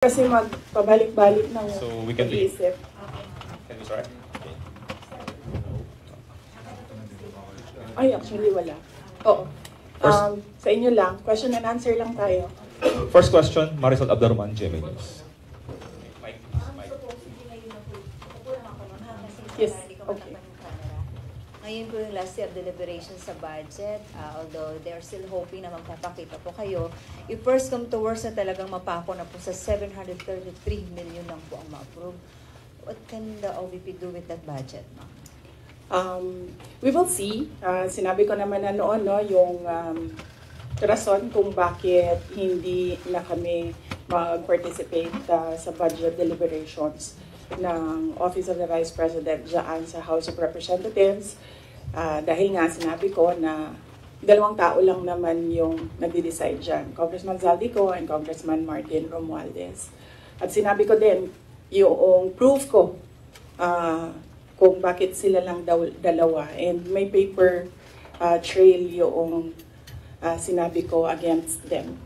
Kasi magpabalik-balik ng So we can be. pag-iisip. Can we start? Okay. Ay, actually wala. Oo. Sa inyo lang, question and answer lang tayo. First question, Marisol Abdarman, GMA News. Yes, okay. Ngayon po yung last year deliberations sa budget, although they're still hoping na magpapakita po kayo, if first come to worst na talagang mapako na po sa 733 million lang po ang ma-approve, what can the OVP do with that budget? We will see. Sinabi ko naman na noon, no, yung rason kung bakit hindi na kami mag-participate sa budget deliberations ng Office of the Vice President dyan sa House of Representatives. Dahil nga sinabi ko na dalawang tao lang naman yung nagde-decide dyan, Congressman Zaldico and Congressman Martin Romualdez. At sinabi ko din, yung proof ko kung bakit sila lang dalawa. And may paper trail yung sinabi ko against them.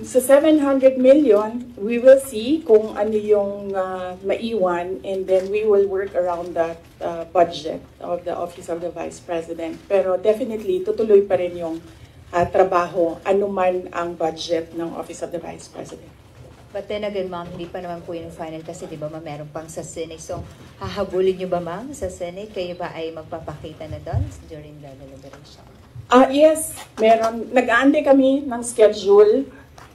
Sa 700 million, we will see kung ano yung maiwan, and then we will work around that budget of the Office of the Vice President. Pero definitely, tutuloy pa rin yung trabaho, anuman ang budget ng Office of the Vice President. But then again, ma'am, hindi pa naman po yung final kasi di ba meron pang sa Senate. So, hahabulin nyo ba, ma'am, sa Senate? Kayo ba ay magpapakita na doon during the deliberation? Yes, meron. Nag-aantay kami ng schedule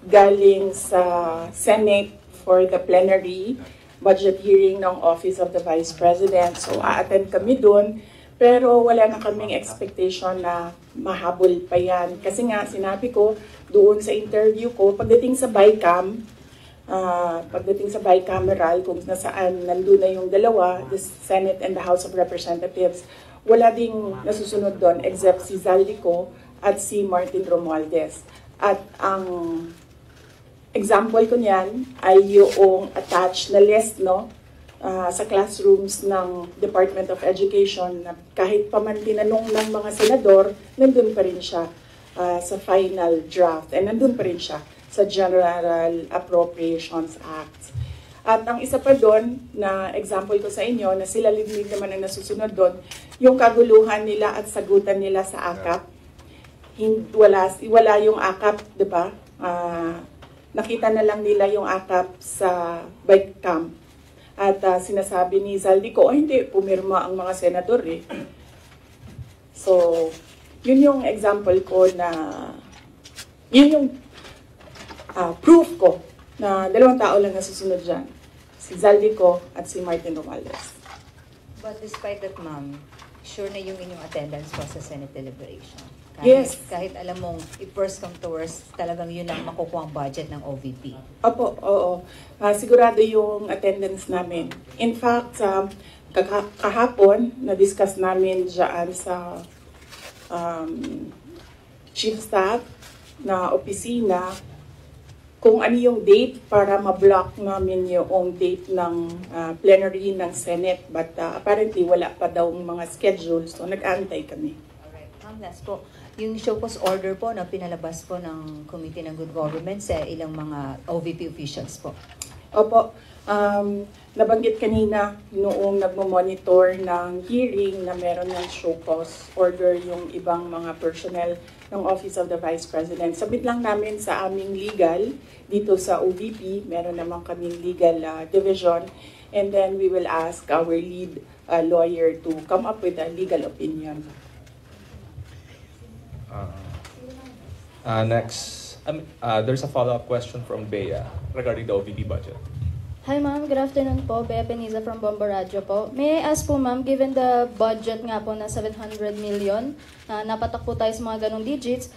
galing sa Senate for the plenary budget hearing ng Office of the Vice President. So, a-attend kami dun. Pero wala na kaming expectation na mahabol pa yan. Kasi nga, sinabi ko doon sa interview ko, pagdating sa bicameral, kung nasaan nandun na yung dalawa, the Senate and the House of Representatives, wala ding nasusunod doon except si Zaldico at si Martin Romualdez. At ang example ko niyan ay yung attached na list, no, sa classrooms ng Department of Education, na kahit pa man tinanong ng mga senador, nandun pa rin siya sa final draft, and nandun pa rin siya sa General Appropriations Act. At ang isa pa doon na example ko sa inyo, na sila liglig naman ang nasusunod doon, yung kaguluhan nila at sagutan nila sa AKAP. Wala yung AKAP, di ba? Nakita na lang nila yung AKAP sa bike camp. At sinasabi ni Zaldico, hindi, pumirma ang mga senador eh. So, yun yung example ko na, yun yung proof ko na dalawang tao lang nasusunod dyan. Si Zaldico at si Martin Romualdez. But despite that, ma'am, sure na yung inyong attendance po sa Senate deliberation? Yes. Kahit alam mong if first come to worst, talagang yun ang makukuha ang budget ng OVP. Opo, oo. Sigurado yung attendance namin. In fact, kahapon, na-discuss namin dyan sa Chief Staff na opisina kung ano yung date para ma-block namin yung date ng plenary ng Senate. But apparently, wala pa daw mga schedule, so nag-aantay kami. Alright. Ma'am, last po. Yung show cause order po na pinalabas po ng Committee ng Good Government sa ilang mga OVP officials po. Opo. Nabanggit kanina noong nagmo-monitor ng hearing na meron ng show cause order yung ibang mga personnel ng Office of the Vice President. Sabit lang namin sa aming legal dito sa OVP, meron naman kaming legal division, and then we will ask our lead lawyer to come up with a legal opinion. Next, there's a follow-up question from Bea regarding the OVP budget. Hi ma'am, good afternoon po. Bea Peniza from Bomba Radio po. May I ask po ma'am, given the budget nga po na 700 million, napatak po tayo sa mga ganong digits,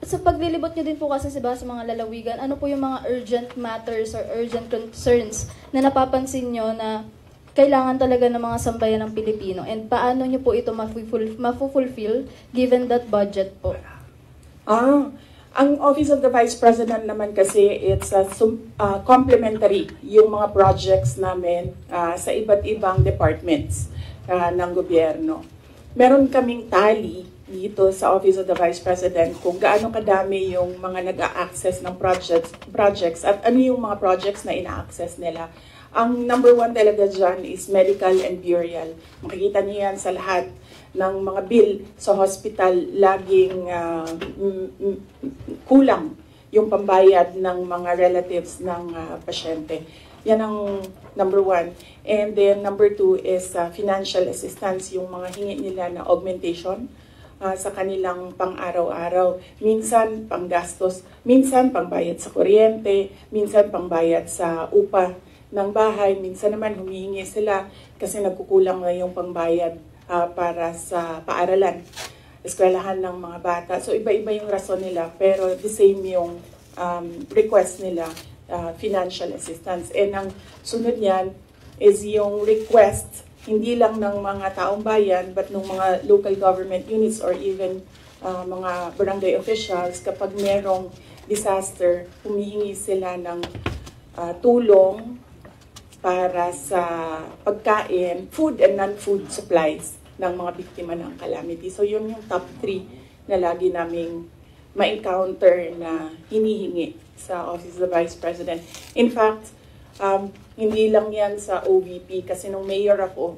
sa paglilibot nyo din po kasi sa mga lalawigan, ano po yung mga urgent matters or urgent concerns na napapansin nyo na kailangan talaga ng mga sambayan ng Pilipino, and paano nyo po ito mafu-fulfill given that budget po? Ang Office of the Vice President naman kasi, it's complementary yung mga projects namin sa iba't ibang departments ng gobyerno. Meron kaming tally dito sa Office of the Vice President kung gaano kadami yung mga nag-a-access ng projects at ano yung mga projects na ina-access nila. Ang number one talaga dyan is medical and burial. Makikita niyo yan sa lahat ng mga bill sa hospital, laging kulang yung pambayad ng mga relatives ng pasyente. Yan ang number one. And then number two is financial assistance, yung mga hingi nila na augmentation sa kanilang pang-araw-araw. Minsan panggastos, minsan pangbayad sa kuryente, minsan pangbayad sa upa ng bahay, minsan naman humihingi sila kasi nagkukulang na yung pangbayad para sa paaralan, eskwelahan ng mga bata. So iba-iba yung rason nila, pero the same yung request nila, financial assistance. And ang sunod niyan is yung request hindi lang ng mga taong bayan but ng mga local government units or even mga barangay officials. Kapag merong disaster, humihingi sila ng tulong para sa pagkain, food and non-food supplies ng mga biktima ng calamity. So yun yung top 3 na lagi naming ma-encounter na hinihingi sa Office of the Vice President. In fact, hindi lang yan sa OVP kasi nung mayor ako,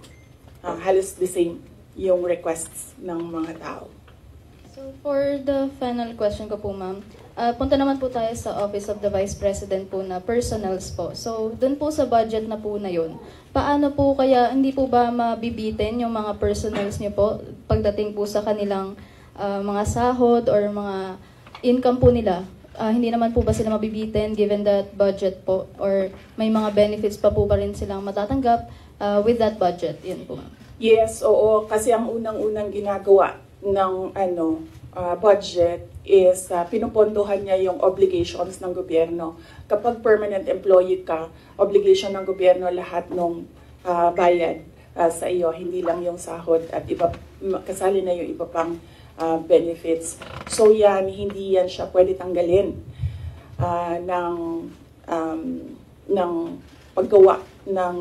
halos the same yung requests ng mga tao. So for the final question ko po, ma'am, punta naman po tayo sa Office of the Vice President po na personals po. So dun po sa budget na po na yun, paano po kaya, hindi po ba mabibitin yung mga personals niyo po pagdating po sa kanilang mga sahod or mga income po nila? Hindi naman po ba sila mabibitin given that budget po? Or may mga benefits pa po rin silang matatanggap with that budget? Yan po, ma'am. Yes, oo. Kasi ang unang-unang ginagawa ng budget is pinupondohan niya yung obligations ng gobyerno. Kapag permanent employee ka, obligation ng gobyerno lahat ng bayad sa iyo, hindi lang yung sahod at iba, kasali na yung iba pang benefits. So yan, hindi yan siya pwede tanggalin ng paggawa ng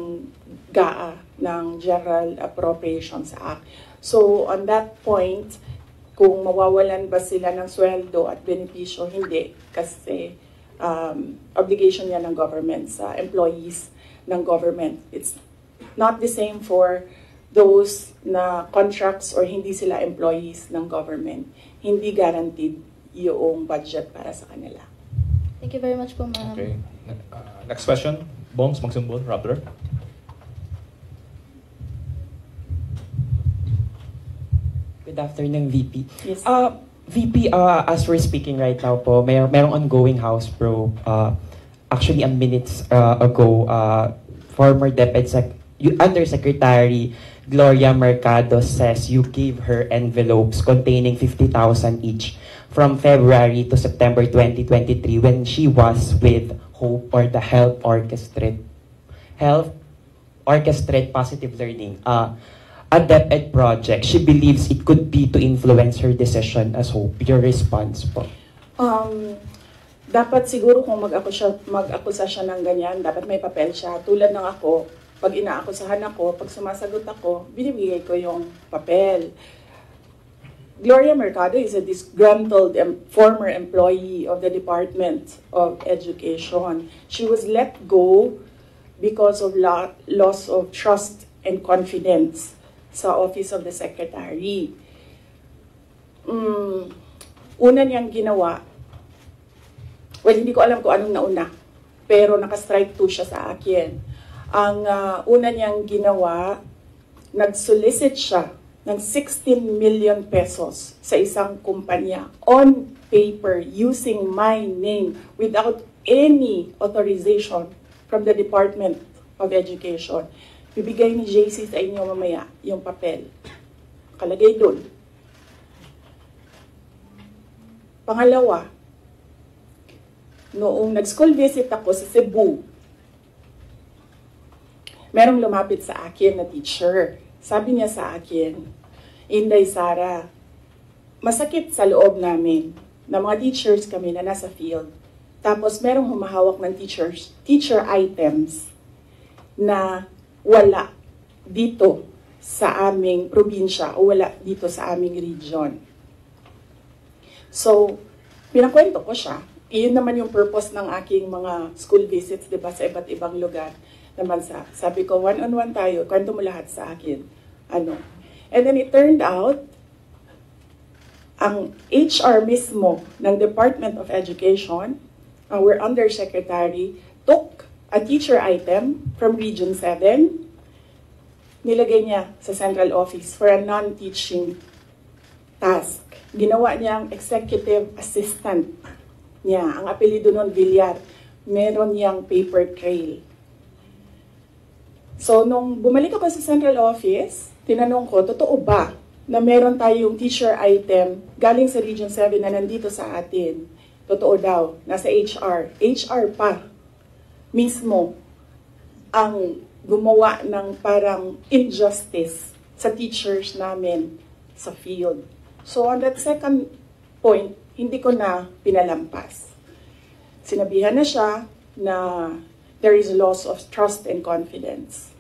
GAA, ng General Appropriations Act. So on that point, kung mawawalan ba sila ng sweldo at benepisyo, hindi. Kasi obligation yan ng government sa employees ng government. It's not the same for those na contracts or hindi sila employees ng government. Hindi guaranteed yung budget para sa kanila. Thank you very much po, ma'am. Okay. Next question. Bongs, magsumbol. Rappler. Good afternoon, VP. Yes. VP, as we're speaking right now po, merong ongoing House probe. Actually, minutes ago, former Undersecretary Gloria Mercado says you gave her envelopes containing 50,000 each from February to September 2023 when she was with HOPE, or the Health Orchestrate Positive Learning, a DepEd project. She believes it could be to influence her decision as HOPE. Your response po? Dapat siguro kung mag-akusa siya ng ganyan, dapat may papel siya. Tulad ng ako, pag inaakusahan ako, pag sumasagot ako, binibigay ko yung papel. Gloria Mercado is a disgruntled former employee of the Department of Education. She was let go because of loss of trust and confidence sa Office of the Secretary. Una niyang ginawa, well, hindi ko alam kung anong nauna, pero naka-strike 2 siya sa akin. Ang una niyang ginawa, nag-solicit siya ng 16 million pesos sa isang kumpanya on paper using my name without any authorization from the Department of Education. Bibigay ni JC sa inyo mamaya yung papel. Kalagay doon. Pangalawa, noong nag-school visit ako sa Cebu, merong lumapit sa akin na teacher. Sabi niya sa akin, Inday Sara, masakit sa loob namin na mga teachers kami na nasa field. Tapos merong humahawak ng teacher items na wala dito sa aming probinsya o wala dito sa aming region. So, pinakwento ko siya. Iyon naman yung purpose ng aking mga school visits, di ba, sa iba't ibang lugar naman sa. Sabi ko, one-on-one tayo, kwento mo lahat sa akin. Ano? And then it turned out, ang HR mismo ng Department of Education, our undersecretary, took a teacher item from Region 7, nilagay niya sa central office for a non-teaching task. Ginawa niyang executive assistant niya. Ang apelido nun, Villar. Meron niyang paper trail. So, nung bumalik ako sa central office, tinanong ko, totoo ba na meron tayong teacher item galing sa Region 7 na nandito sa atin? Totoo daw, nasa HR. HR pa mismo ang gumawa ng parang injustice sa teachers namin sa field. So on that second point, hindi ko na pinalampas. Sinabihan na siya na there is loss of trust and confidence.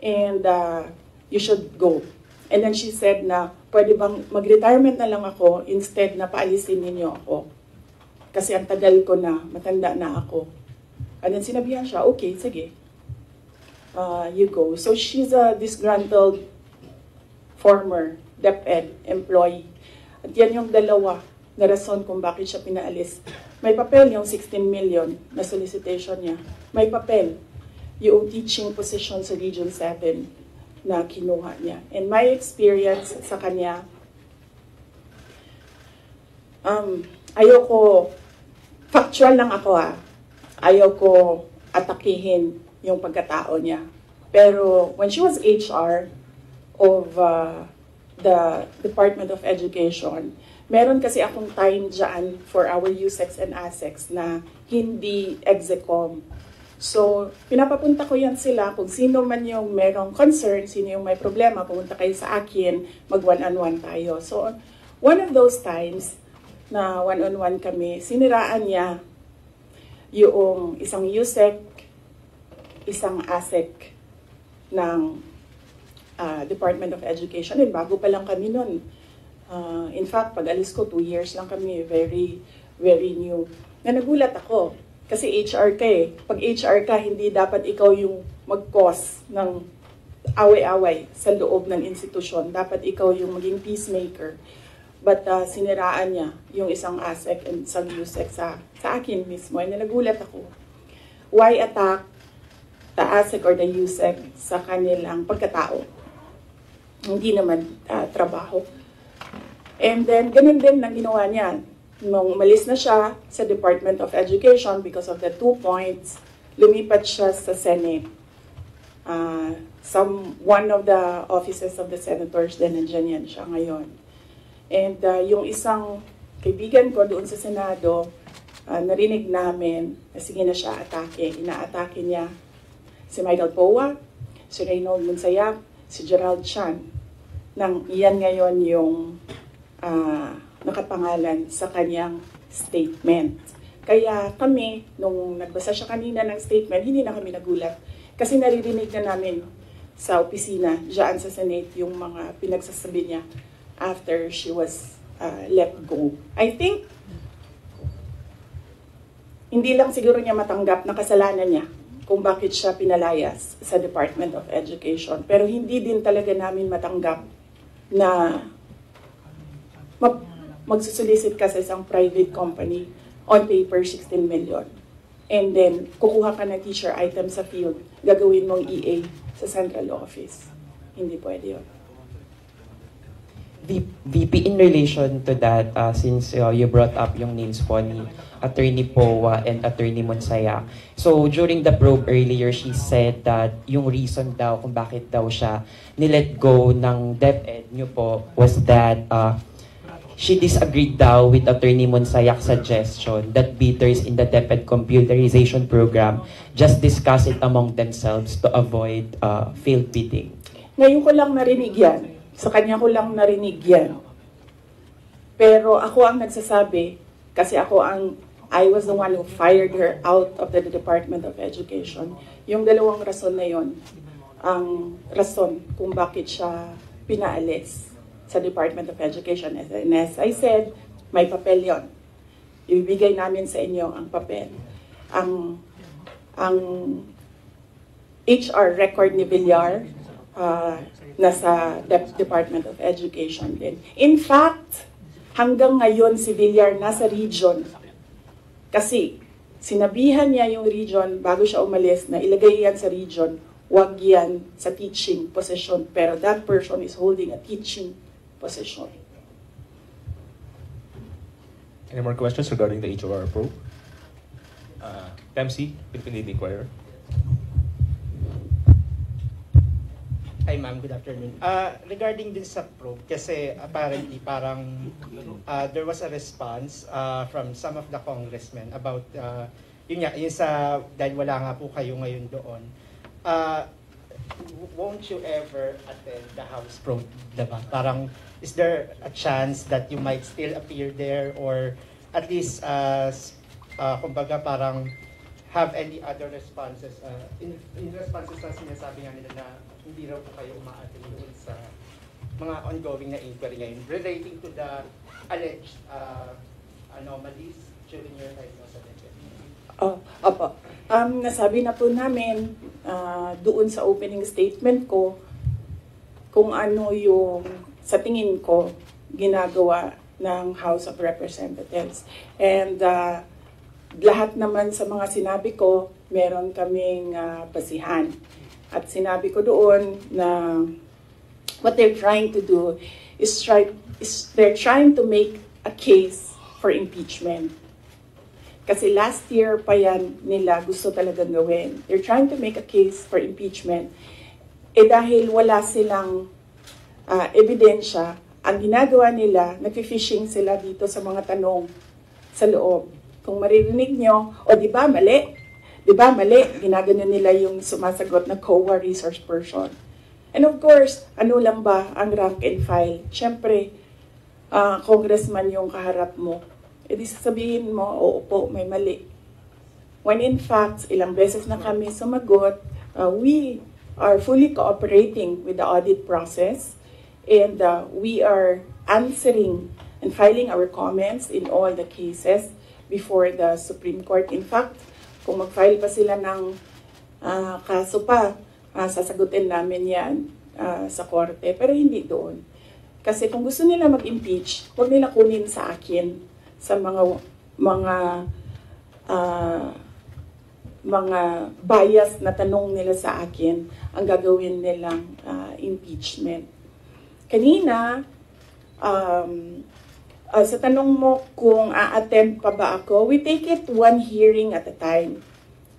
And you should go. And then she said na, pwede bang mag-retirement na lang ako instead na paalisin ninyo ako. Kasi ang tagal ko na, matanda na ako. And then sinabihan siya, okay, sige. You go. So she's a disgruntled former DepEd employee. At yan yung dalawa na rason kung bakit siya pinaalis. May papel yung 16 million na solicitation niya. May papel yung teaching position sa Region 7 na kinuha niya. And my experience sa kanya, ayoko, factual lang ako ayaw ko atakihin yung pagkatao niya. Pero when she was HR of the Department of Education, meron kasi akong time dyan for our USEX and ASEX na hindi execom. So, pinapapunta ko yan sila kung sino man yung merong concern, sino yung may problema, pumunta kayo sa akin, mag one-on-one tayo. So, one of those times na one-on-one kami, siniraan niya yung isang USEC, isang ASEC ng Department of Education. And bago pa lang kami nun. In fact, pag alis ko, 2 years lang kami, very, very new. Na nagulat ako, kasi HR ka eh. Pag HR ka, hindi dapat ikaw yung mag-cause ng away-away sa loob ng institusyon. Dapat ikaw yung maging peacemaker. But siniraan niya yung isang ASEC and isang USEC sa akin mismo. And nagulat ako. Why attack the ASEC or the USEC sa kanilang pagkatao? Hindi naman trabaho. And then, ganun din ang ginawa niya. Nung umalis na siya sa Department of Education because of the 2 points, lumipat siya sa Senate. One of the offices of the senators, then nandiyan yan siya ngayon. And yung isang kaibigan ko doon sa Senado, narinig namin na sige na siya atake. Inaatake niya si Michael Poa, si Reynold Monsayak, si Gerald Chan. Nang iyan ngayon yung nakapangalan sa kanyang statement. Kaya kami, nung nagbasa siya kanina ng statement, hindi na kami nagulat. Kasi naririnig na namin sa opisina, dyan sa Senate, yung mga pinagsasabi niya after she was let go. I think, hindi lang siguro niya matanggap na kasalanan niya kung bakit siya pinalayas sa Department of Education. Pero hindi din talaga namin matanggap na magsusolicit ka sa isang private company on paper 16 million. And then, kukuha ka ng teacher item sa field, gagawin mong EA sa central office. Hindi pwede yun. VP, in relation to that, since you brought up yung names po ni Attorney Poa and Attorney Monsayak. So, during the probe earlier, she said that yung reason daw kung bakit daw siya nilet go ng DepEd nyo po was that she disagreed daw with Attorney Monsayak's suggestion that bidders in the DepEd computerization program just discuss it among themselves to avoid failed bidding. Ngayon ko lang narinig yan. Sa kanya ko lang narinig yan. Pero ako ang nagsasabi, kasi I was the one who fired her out of the Department of Education. Yung dalawang rason na yon, ang rason kung bakit siya pinaalis sa Department of Education. And as I said, May papel yon. Ibibigay namin sa inyo ang papel. Ang HR record ni Villar, nasa Department of Education din. In fact, hanggang ngayon si Villar nasa region. Kasi sinabihan niya yung region bago siya umalis na ilagay yan sa region, wag yan sa teaching position. Pero that person is holding a teaching position. Any more questions regarding the HOR probe? MC, Philippine Daily Inquirer. Hi ma'am, good afternoon. Regarding din sa probe, kasi apparently parang there was a response from some of the congressmen about, yun sa, dahil wala nga po kayo ngayon doon, won't you ever attend the House probe, diba? Parang, is there a chance that you might still appear there or at least, kumbaga parang, have any other responses, in responses na sinasabi nga nila na hindi raw po kayo umaattend doon sa mga ongoing na inquiry ngayon relating to the alleged anomalies during your time sa DepEd. Opo. Nasabi na po namin doon sa opening statement ko kung ano yung sa tingin ko ginagawa ng House of Representatives. And lahat naman sa mga sinabi ko, meron kaming basihan. At sinabi ko doon na what they're trying to do is they're trying to make a case for impeachment. Kasi last year pa yan nila gusto talagang gawin. They're trying to make a case for impeachment. Dahil wala silang ebidensya, ang ginagawa nila, nag-fishing sila dito sa mga tanong sa loob. Kung maririnig nyo, di ba mali? Di ba mali? Ginagano nila yung sumasagot na COA resource person. And of course, ano lang ba ang rank and file? Siyempre, congressman yung kaharap mo. Di sasabihin mo, oo po, may mali. When in fact, ilang beses na kami sumagot, we are fully cooperating with the audit process and we are answering and filing our comments in all the cases before the Supreme Court. In fact, kung mag-file pa sila ng kaso pa, sasagutin namin yan sa korte. Pero hindi doon. Kasi kung gusto nila mag-impeach, huwag nila kunin sa akin sa mga bias na tanong nila sa akin ang gagawin nilang impeachment. Kanina, sa tanong mo kung a-attend pa ba ako, we take it one hearing at a time.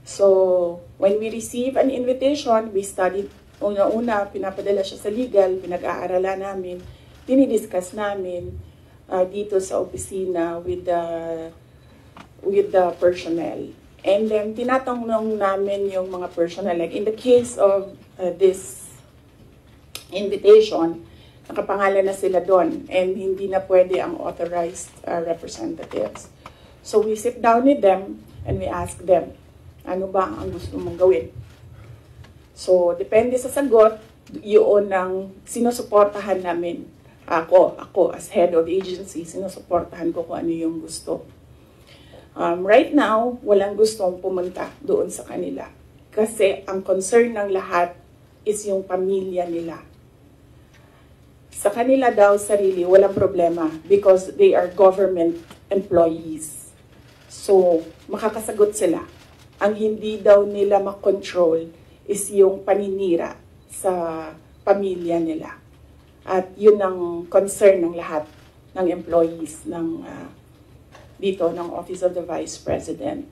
So, when we receive an invitation, we study, una-una, pinapadala siya sa legal, pinag-aaralan namin, dinidiscuss namin dito sa opisina with the personnel. And then, tinatanong namin yung mga personnel. Like in the case of this invitation, nakapangalan na sila doon and hindi na pwede ang authorized representatives. So we sit down with them and we ask them, ano ba ang gusto mong gawin? So depende sa sagot, yun ang sinusuportahan namin. Ako as head of agency, sinusuportahan ko kung ano yung gusto. Right now, walang gustong pumunta doon sa kanila. Kasi ang concern ng lahat is yung pamilya nila. Sa kanila daw, sarili, walang problema because they are government employees. So, makakasagot sila. Ang hindi daw nila makontrol is yung paninira sa pamilya nila. At yun ang concern ng lahat ng employees ng dito ng Office of the Vice President.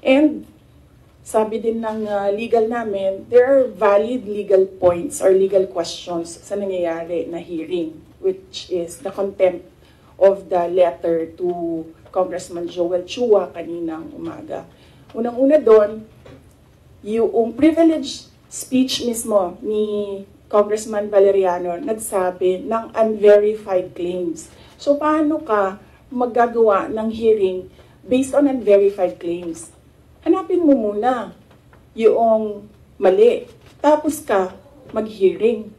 And sabi din ng legal namin, there are valid legal points or legal questions sa nangyayari na hearing, which is the contempt of the letter to Congressman Joel Chua kaninang umaga. Unang-una doon, yung privileged speech mismo ni Congressman Valeriano nagsabi ng unverified claims. So paano ka maggagawa ng hearing based on unverified claims? Hanapin mo muna yung mali. Tapos ka mag-hearing.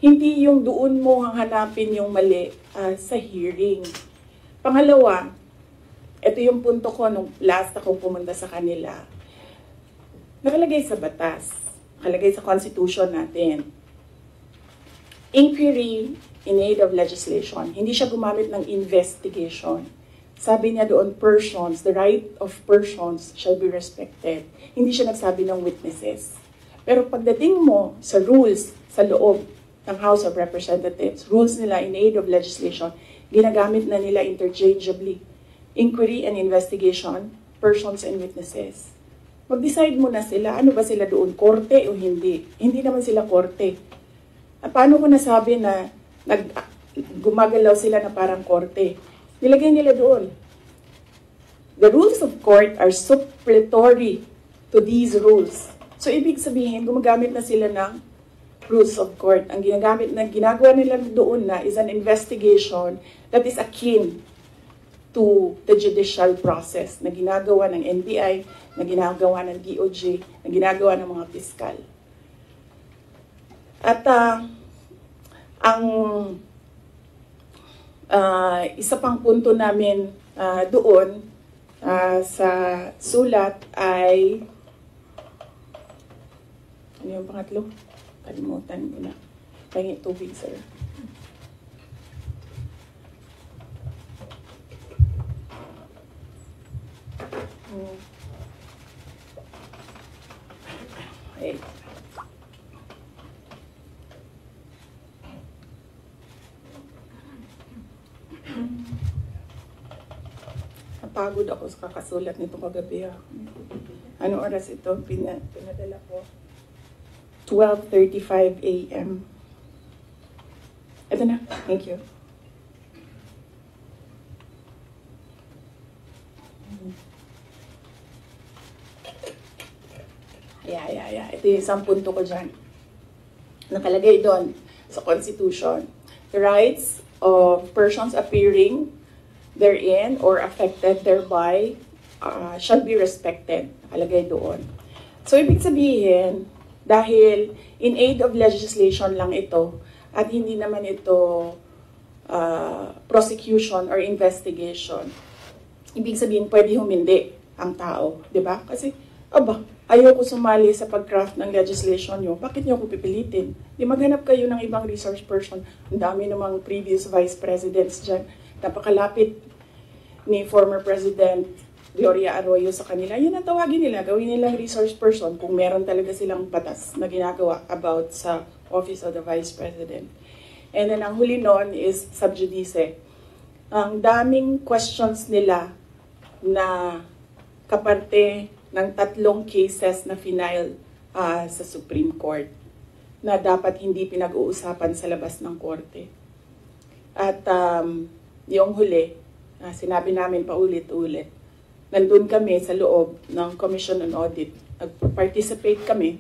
Hindi yung doon mo hanapin yung mali sa hearing. Pangalawa, ito yung punto ko nung last akong pumunta sa kanila. Nakalagay sa batas, nakalagay sa constitution natin. Inquiry in aid of legislation. Hindi siya gumamit ng investigation. Sabi niya doon, persons, the right of persons shall be respected. Hindi siya nagsabi ng witnesses. Pero pagdating mo sa rules sa loob ng House of Representatives, rules nila in aid of legislation, ginagamit na nila interchangeably. Inquiry and investigation, persons and witnesses. Mag-decide muna sila, ano ba sila doon, korte o hindi? Hindi naman sila korte. Paano ko nasabi na gumagalaw sila na parang korte? Nilagay nila doon. The rules of court are supplementary to these rules. So, ibig sabihin, gumagamit na sila ng rules of court. Ang ginagawa nila doon na is an investigation that is akin to the judicial process na ginagawa ng NBI, na ginagawa ng DOJ, na ginagawa ng mga piskal. At ang isa pang punto namin doon sa sulat ay, ano yung pangatlo? Kalimutan ko na. Pahingi tubig, sir. Okay. Napagod ako sa kakasulat nito kagabi. Anong oras ito? Pinadala ko. 12:35 a.m. Ito na. Thank you. Yeah. Ito yung isang punto ko dyan. Nakalagay doon sa Constitution. The rights of persons appearing therein or affected thereby shall be respected. Nakalagay doon. So, ibig sabihin, dahil in aid of legislation lang ito, at hindi naman ito prosecution or investigation, ibig sabihin, pwede humindi ang tao. Diba? Kasi, ayaw ko sumali sa pag-craft ng legislation nyo. Bakit nyo ako pipilitin? Di maghanap kayo ng ibang resource person. Ang dami namang previous vice presidents dyan. Napakalapit ni former President Gloria Arroyo sa kanila. Yun ang tawagin nila. Gawin nilang resource person kung meron talaga silang batas na ginagawa about sa Office of the Vice President. And then ang huli noon is sub judice. Ang daming questions nila na kaparte ng 3 cases na final sa Supreme Court na dapat hindi pinag-uusapan sa labas ng korte. At yung huli, sinabi namin paulit-ulit, nandun kami sa loob ng Commission on Audit. Nag-participate kami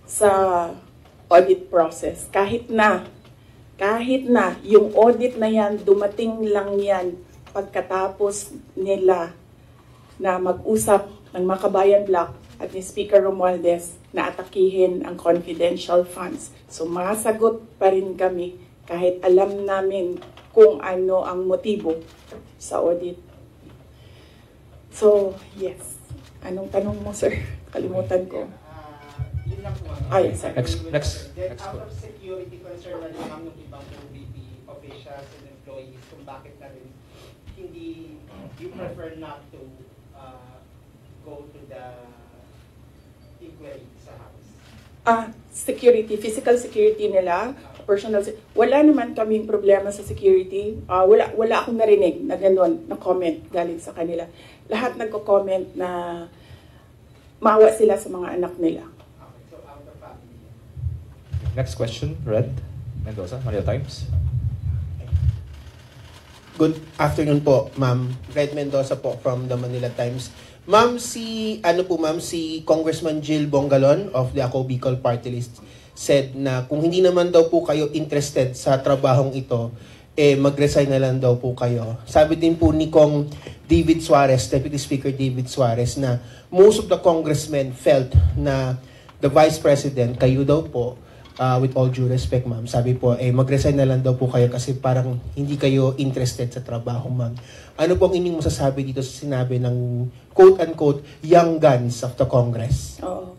sa audit process. Kahit na yung audit na yan, dumating lang yan pagkatapos nila na mag-usap ng Makabayan Block at ni Speaker Romualdez na atakihin ang confidential funds. So masagot pa rin kami kahit alam namin kung ano ang motibo sa audit. So, yes. Anong tanong mo, sir? Kalimutan ko. Yun lang po. Next. Out of security concern na lang ng ibang OVP officials and employees kung bakit na rin hindi you prefer not to go to the inquiry sa house? Security, physical security nila, personal wala naman kaming problema sa security. Wala akong narinig na gano'n, na comment galing sa kanila. Lahat nagko-comment na maawa sila sa mga anak nila. Okay, so out of family. Next question, Red Mendoza, Manila Times. Good afternoon po, Ma'am. Red Mendoza po from the Manila Times. Ma'am, si Congressman Jill Bongalon of the Ako Bicol Party List said na kung hindi naman daw po kayo interested sa trabahong ito, mag-resign na lang daw po kayo. Sabi din po ni Kong David Suarez, Deputy Speaker David Suarez, na most of the congressmen felt na the Vice President, kayo daw po, with all due respect, ma'am, sabi po, mag-resign na lang daw po kayo kasi parang hindi kayo interested sa trabaho, ma'am. Ano po ang inyong masasabi dito sa sinabi ng quote-unquote young guns of the Congress? Oo.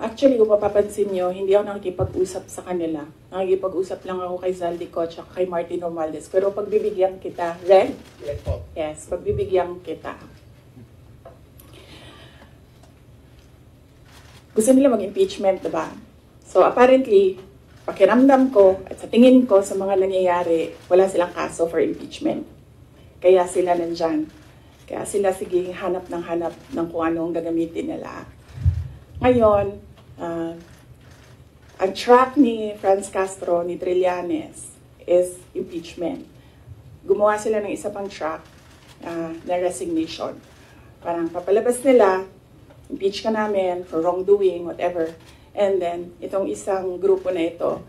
Actually, kung mapapansin nyo, hindi ako nakikipag-usap sa kanila. Nakikipag-usap lang ako kay Zaldico at kay Martin Romualdez. Pero pagbibigyan kita, Red? Yes po. Yes, pagbibigyan kita. Gusto nila mag-impeachment, diba? So apparently, pakiramdam ko at sa tingin ko sa mga nangyayari, wala silang kaso for impeachment. Kaya sila nandyan. Kaya sila sige hanap ng kung anong gagamitin nila. Ngayon, ang track ni Franz Castro, ni Trillanes, is impeachment. Gumawa sila ng isa pang track na resignation. Parang papalabas nila, impeach ka namin for wrongdoing, whatever. And then, itong isang grupo na ito,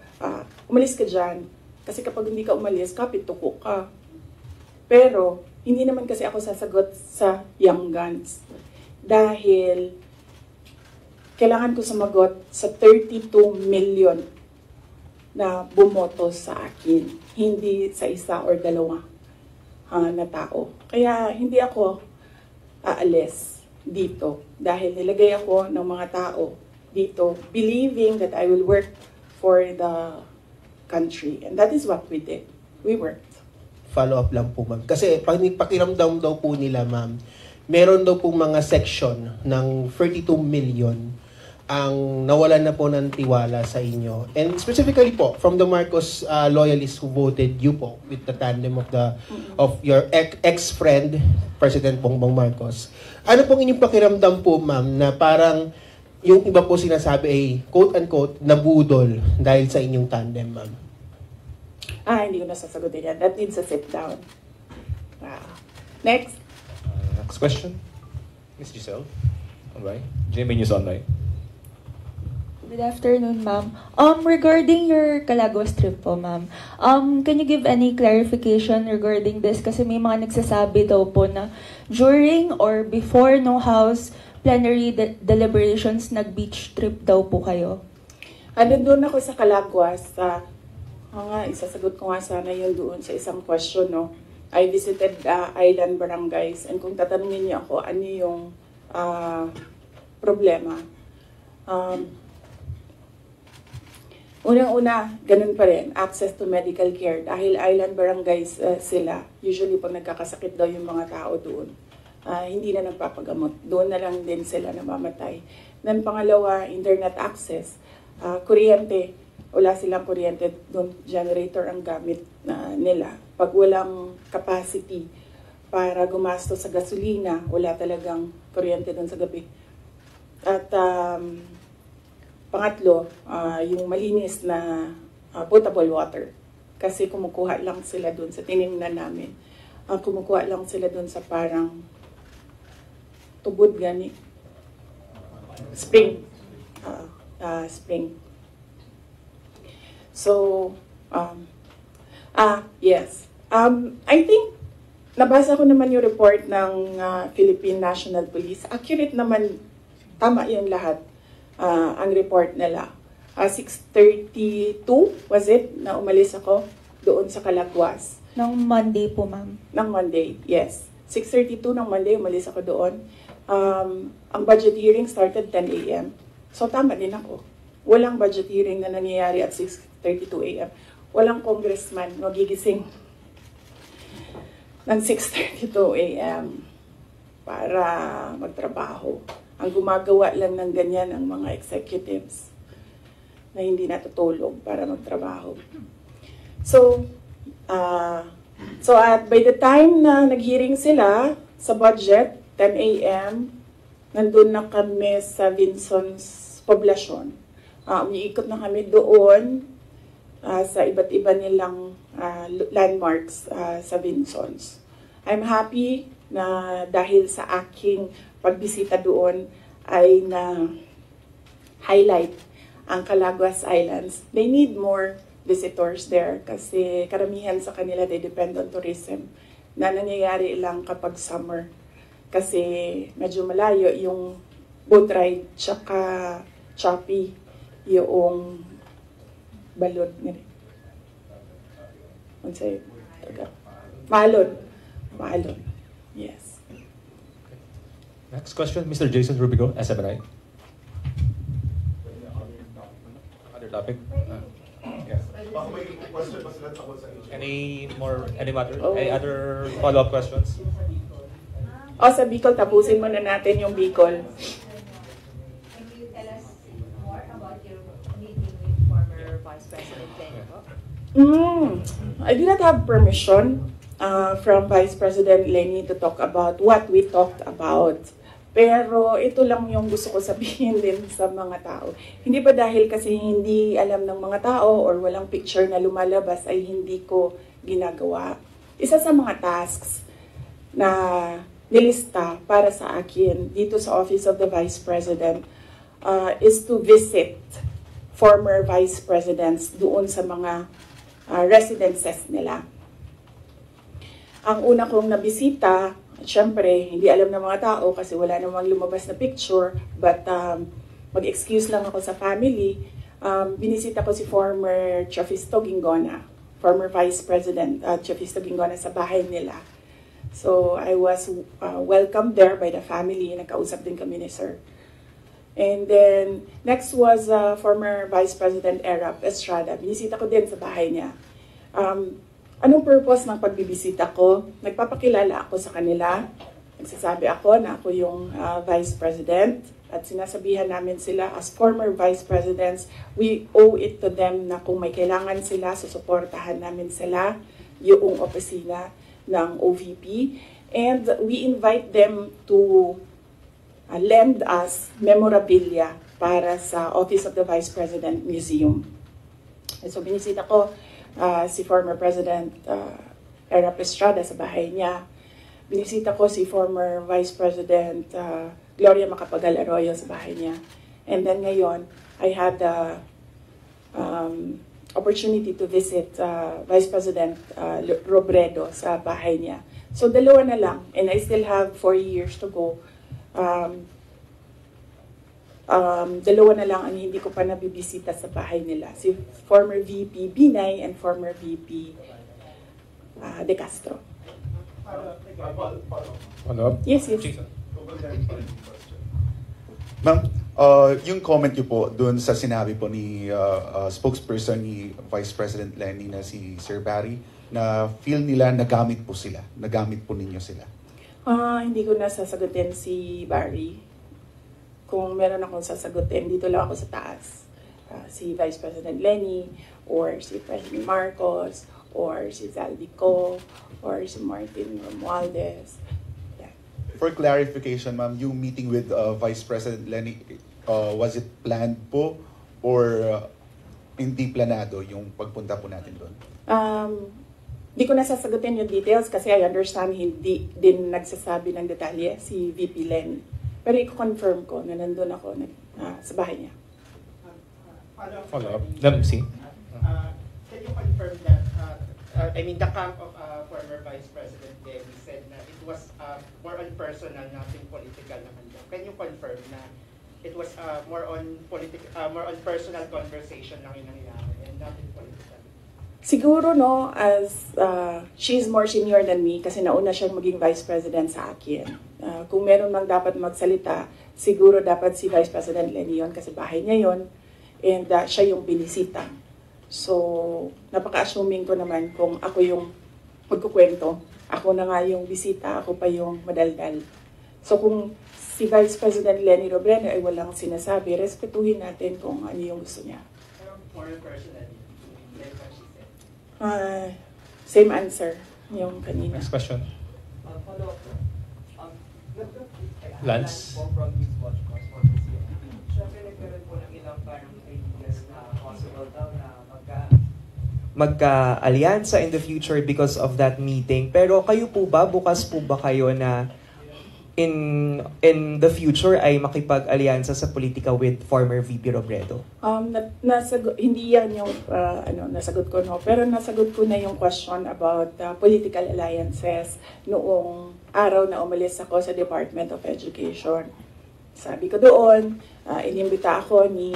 umalis ka dyan. Kasi kapag hindi ka umalis, kapit-tuko ka. Pero, hindi naman kasi ako sasagot sa young guns. Dahil, kailangan ko sumagot sa 32 million na bumoto sa akin. Hindi sa isa or dalawa na tao. Kaya, hindi ako aalis dito. Dahil nilagay ako ng mga tao dito, believing that I will work for the country. And that is what we did. We worked. Follow-up lang po, ma'am. Kasi pakiramdam daw po nila, ma'am, meron daw po mga section ng 32 million ang nawalan na po ng tiwala sa inyo. And specifically po, from the Marcos loyalists who voted you po with the tandem of your ex-friend, President Bongbong Marcos. Ano pong inyong pakiramdam po, ma'am, na parang yung iba po sinasabi ay quote-unquote nabudol dahil sa inyong tandem, ma'am? Hindi ko nasasagutin yan. That needs a sit down. Next. Next question. Ms. Giselle. Online. GMA News Online. Good afternoon, ma'am. Regarding your Calaguas trip po, ma'am, can you give any clarification regarding this? Kasi may mga nagsasabi daw po na during or before no House plenary deliberations, nag-beach trip daw po kayo. Doon ako sa Calaguas. Isasagot ko nga sana yun doon sa isang question, no? I visited island barangays, and kung tatanungin niyo ako, ano yung problema? Unang-una, ganun pa rin, access to medical care. Dahil island barangays sila, usually pag nagkakasakit daw yung mga tao doon, hindi na nagpapagamot. Doon na lang din sila namamatay. Then pangalawa, internet access. Kuryente, wala silang kuryente doon, generator ang gamit nila. Pag walang capacity para gumasto sa gasolina, wala talagang kuryente doon sa gabi. At pangatlo, yung malinis na potable water. Kasi kumukuha lang sila doon sa tiningnan namin. Kumukuha lang sila doon sa parang tubod gani. Spring. Spring. So, yes. I think, nabasa ko naman yung report ng Philippine National Police. Accurate naman, tama yun lahat. Ang report nila. 6:32, was it, na umalis ako doon sa Calaguas. Nung Monday po, ma'am. Ng Monday, yes. 6:32 ng Monday, umalis ako doon. Ang budget hearing started 10 a.m. So, tama din ako. Walang budget hearing na nangyayari at 6:32 a.m. Walang congressman magigising ng 6:32 a.m. para magtrabaho. Ang gumagawa lang ng ganyan ang mga executives na hindi natutulog para magtrabaho. So, at by the time na nag-hearing sila sa budget, 10 a.m., nandun na kami sa Vinson's poblasyon. Umiikot na kami doon sa iba't iba nilang landmarks sa Vinson's. I'm happy na dahil sa aking pagbisita doon ay na-highlight ang Calaguas Islands. They need more visitors there kasi karamihan sa kanila they depend on tourism na nangyayari lang kapag summer. Kasi medyo malayo yung boat ride tsaka choppy yung balon nga. Unsay taga? Malon. Malon. Yes. Next question, Mr. Jason Rubigo, SMNI. Other topic? Any other follow-up questions? Sa Bicol, tapusin muna natin yung Bicol. Can you tell us more about your meeting with former Vice President Lenny po? I did not have permission from Vice President Lenny to talk about what we talked about. Pero ito lang yung gusto ko sabihin din sa mga tao. Hindi ba dahil kasi hindi alam ng mga tao or walang picture na lumalabas ay hindi ko ginagawa. Isa sa mga tasks na nilista para sa akin dito sa Office of the Vice President is to visit former Vice Presidents doon sa mga residences nila. Ang una kong nabisita, syempre, hindi alam ng mga tao kasi wala namang lumabas na picture, but mag-excuse lang ako sa family. Binisita ko si former Chafisto Gingona, former Vice President Chafisto Gingona sa bahay nila. So, I was welcomed there by the family. Nakausap din kami ni Sir. And then, next was former Vice President Erap Estrada. Binisita ko din sa bahay niya. Anong purpose ng pagbibisita ko? Nagpapakilala ako sa kanila. Nagsasabi ako na ako yung Vice President. At sinasabihan namin sila as former Vice Presidents, we owe it to them na kung may kailangan sila, susuportahan namin sila, yung opisina ng OVP. And we invite them to lend us memorabilia para sa Office of the Vice President Museum. And so binisita ko si former President Erap Estrada sa bahay niya. Binisita ko si former Vice President Gloria Macapagal Arroyo sa bahay niya. And then ngayon, I had the opportunity to visit Vice President Robredo sa bahay niya. So dalawa na lang, and I still have 4 years to go. Dalawa na lang ang hindi ko pa nabibisita sa bahay nila. Si former VP Binay and former VP De Castro. Follow-up? Yes, yes. Jason. Ma'am, yung comment niyo po doon sa sinabi po ni spokesperson ni Vice President Lenny na si Sir Barry na feel nila nagamit po ninyo sila. Hindi ko na sasagutin si Barry. Kung meron akong sasagutin, dito lang ako sa taas. Si Vice President Lenny, or si President Marcos, or si Zaldico, or si Martin Romualdez. Yeah. For clarification, ma'am, yung meeting with Vice President Lenny, was it planned po or hindi planado yung pagpunta po natin doon? Di ko na sasagutin yung details kasi I understand hindi din nagsasabi ng detalye si VP Lenny. Pero i-confirm ko na nandun ako sa bahay niya. Follow-up. Let me see. Can you confirm that, the camp of former Vice President Lenny said na it was more on personal, nothing political naman daw. Can you confirm na it was more on personal conversation lang yung nangyayari and nothing political? Siguro no, as she's more senior than me kasi nauna siyang maging Vice President sa akin. Kung meron mang dapat magsalita, siguro dapat si Vice President Lenny yun kasi bahay niya yun and siya yung binisita. So, napaka-assuming ko naman kung ako yung magkukwento, ako na nga yung bisita, ako pa yung madaldal. So, kung si Vice President Lenny Robredo ay walang sinasabi, respetuhin natin kung ano yung gusto niya. Pero more personally, like what she said. Same answer yung kanina. Next question. Lance? Siyempre, nagkaroon po ng ilang parang ideas na possible daw na magka-alyansa in the future because of that meeting. Pero kayo po ba, bukas po ba kayo na in the future ay makipag-alyansa sa politika with former VP Robredo? Hindi yan yung nasagot ko, no? Pero nasagot ko na yung question about political alliances noong araw na umalis ako sa Department of Education. Sabi ko doon, inimbita ako ni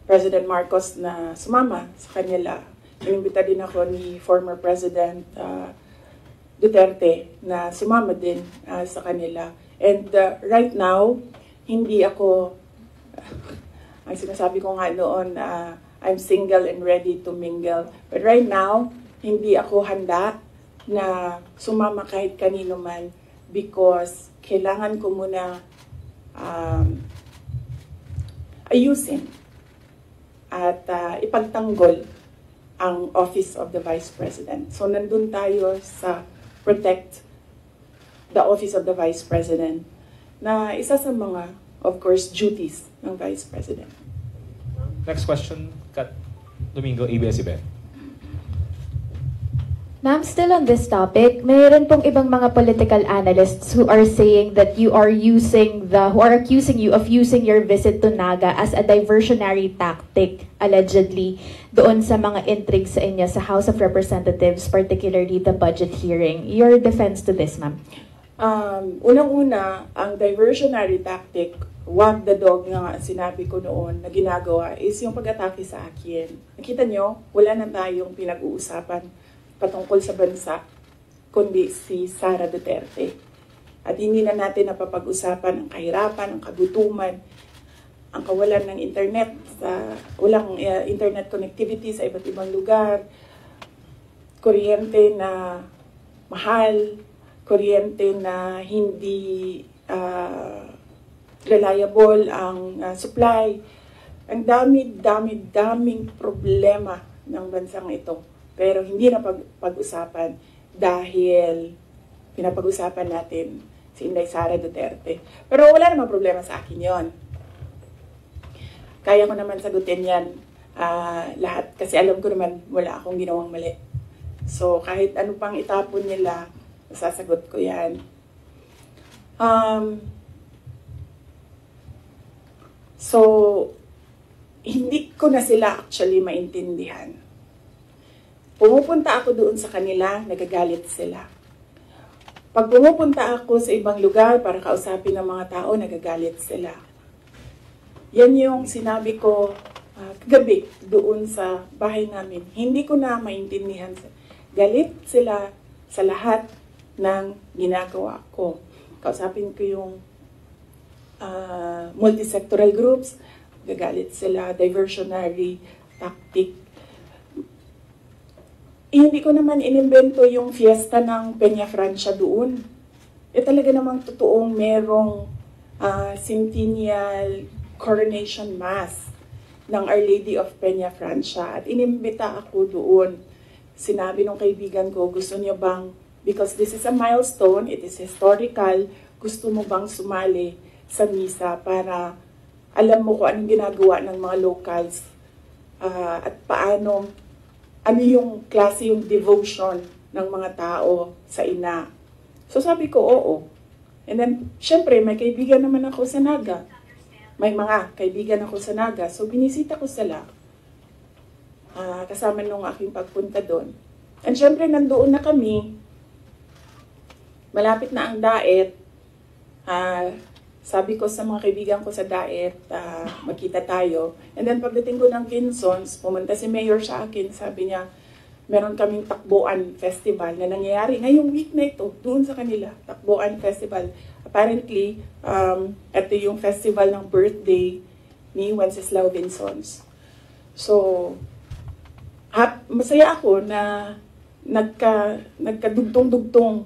President Marcos na sumama sa kanila. Inimbita din ako ni former President Duterte na sumama din sa kanila. And right now, hindi ako, ang sinasabi ko nga noon, I'm single and ready to mingle. But right now, hindi ako handa na sumama kahit kanino man because kailangan ko muna ayusin at ipagtanggol ang Office of the Vice President. So nandun tayo sa protect the Office of the Vice President na isa sa mga, of course, duties ng Vice President. Next question, Kat Domingo, ABS-CBN. Ma'am, still on this topic, mayroon pong ibang mga political analysts who are saying that you are who are accusing you of using your visit to Naga as a diversionary tactic, allegedly, doon sa mga intrigue sa inyo sa House of Representatives, particularly the budget hearing. Your defense to this, ma'am? Unang-una, ang diversionary tactic, wag the dog nga sinabi ko noon na ginagawa is yung pag-atake sa akin. Nakita nyo, wala na tayong pinag-uusapan patungkol sa bansa, kundi si Sara Duterte. At hindi na natin napapag-usapan ang kahirapan, ang kagutuman, ang kawalan ng internet, walang internet connectivity sa iba't ibang lugar, kuryente na mahal, kuryente na hindi reliable ang supply. Ang daming problema ng bansang ito. Pero hindi na pag-usapan dahil pinapag-usapan natin si Inday Sara Duterte. Pero wala namang problema sa akin yon. Kaya ko naman sagutin yan lahat kasi alam ko naman wala akong ginawang mali. So kahit ano pang itapon nila, masasagot ko yan. So hindi ko na sila actually maintindihan. Pumupunta ako doon sa kanila, nagagalit sila. Pag pumupunta ako sa ibang lugar para kausapin ng mga tao, nagagalit sila. Yan yung sinabi ko kagabi doon sa bahay namin. Hindi ko na maintindihan. Galit sila sa lahat ng ginagawa ko. Kausapin ko yung multisectoral groups, nagagalit sila, diversionary tactic. Hindi ko naman inimbento yung fiesta ng Peña Francia doon. Talaga namang totoong merong centennial coronation mass ng Our Lady of Peña Francia. At inimbita ako doon. Sinabi ng kaibigan ko, gusto niyo bang, because this is a milestone, it is historical, gusto mo bang sumali sa misa para alam mo kung anong ginagawa ng mga locals at paano ano yung klase yung devotion ng mga tao sa ina. So sabi ko, oo. And then, syempre, may kaibigan naman ako sa Naga. May mga kaibigan ako sa Naga. So binisita ko sila. Kasama nung aking pagpunta doon. And syempre, nandoon na kami. Malapit na ang Daet. Sabi ko sa mga kaibigan ko sa Daet, magkita tayo. And then pagdating ko ng Kinsons, pumunta si Mayor sa akin, sabi niya, meron kaming Takbuan Festival na nangyayari ngayong week na ito, doon sa kanila, Takbuan Festival. Apparently, ito yung festival ng birthday ni Wenceslao Vinsons. So, masaya ako na nagkadugtong-dugtong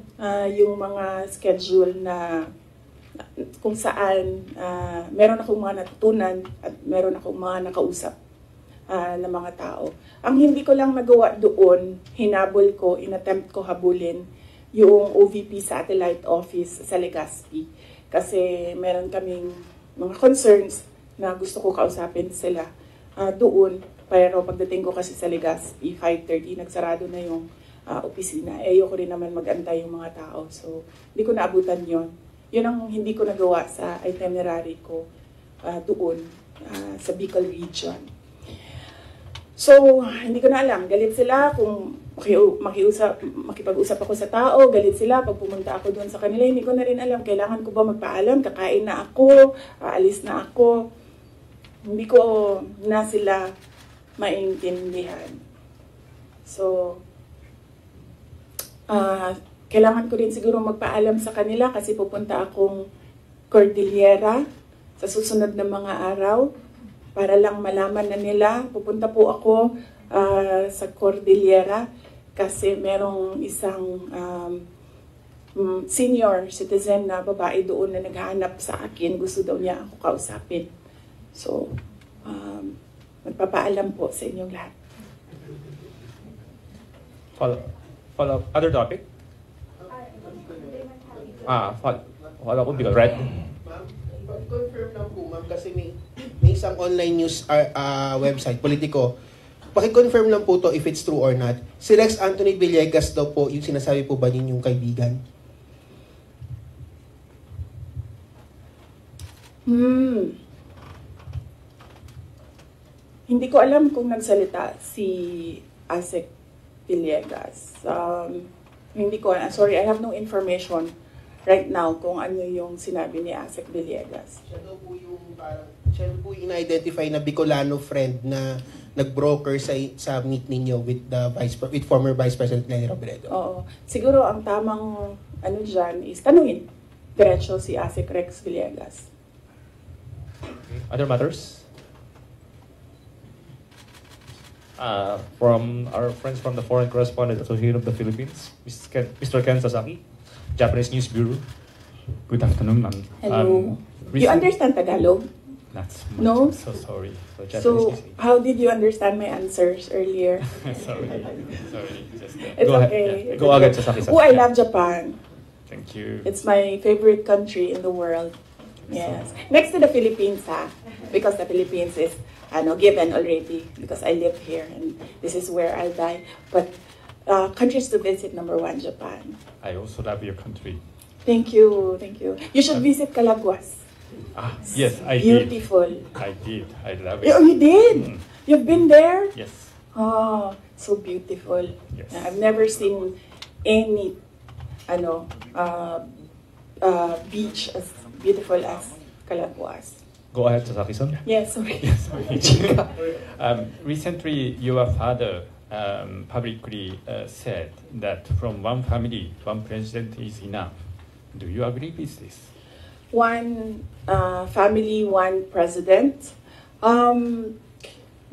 yung mga schedule na kung saan meron akong mga natutunan at meron akong mga nakausap na mga tao. Ang hindi ko lang nagawa doon, hinabol ko, inattempt ko habulin yung OVP Satellite Office sa Legazpi. Kasi meron kaming mga concerns na gusto ko kausapin sila doon. Pero pagdating ko kasi sa Legazpi, 5:30, nagsarado na yung opisina. Ayoko rin naman mag-antay yung mga tao. So, hindi ko naabutan yon. Yun ang hindi ko nagawa sa itinerary ko doon sa Bicol region. So, hindi ko na alam. Galit sila kung makipag-usap ako sa tao. Galit sila pag pumunta ako doon sa kanila. Hindi ko na rin alam. Kailangan ko ba magpaalam? Kakain na ako? Aalis na ako? hindi ko na sila maintindihan. So, kailangan ko rin siguro magpaalam sa kanila kasi pupunta akong Cordillera sa susunod na mga araw para lang malaman na nila. Pupunta po ako sa Cordillera kasi merong isang senior citizen na babae doon na naghahanap sa akin. Gusto daw niya ako kausapin. So, magpapaalam po sa inyong lahat. Follow other topic? Follow ko because right. Confirm lang po, ma'am, kasi may isang online news website, Politico. Paki-confirm lang po to if it's true or not. Si Rex Anthony Villegas daw po, yung sinasabi po ba ninyong kaibigan? Hindi ko alam kung nagsalita si Asek Villegas. Hindi ko, sorry, I have no information right now kung ano yung sinabi ni Asek Villegas. Siya daw po yung parang, siya po yung na-identify na Bicolano friend na nag-broker sa meet ninyo with former Vice President Lenny Robredo. Oo. Siguro ang tamang ano dyan is tanungin diretso si Asek Rex Villegas. Other matters? From our friends from the Foreign Correspondent Association of the Philippines, Mr. Ken Sasaki, Japanese News Bureau. Good afternoon, ma'am. Hello. You understand Tagalog? Not so much. No? I'm so sorry. So, how did you understand my answers earlier? sorry. Just, It's Go ahead. okay. Yeah. Go ahead, Sasaki. Oh, I love Japan. Thank you. It's my favorite country in the world. Yes. Next to the Philippines, because the Philippines is given already because I live here and this is where I'll die. But countries to visit, number 1, Japan. I also love your country. Thank you. You should visit Calaguas. Yes, I Beautiful. did. I did. I love it. Oh, you did? You've been there? Yes. Oh, so beautiful. Yes. I've never seen any beach as beautiful as Calaguas. Go ahead, Sasaki-san. Yes, sorry. Recently, your father publicly said that from one family, one president is enough. Do you agree with this? One family, one president. Well,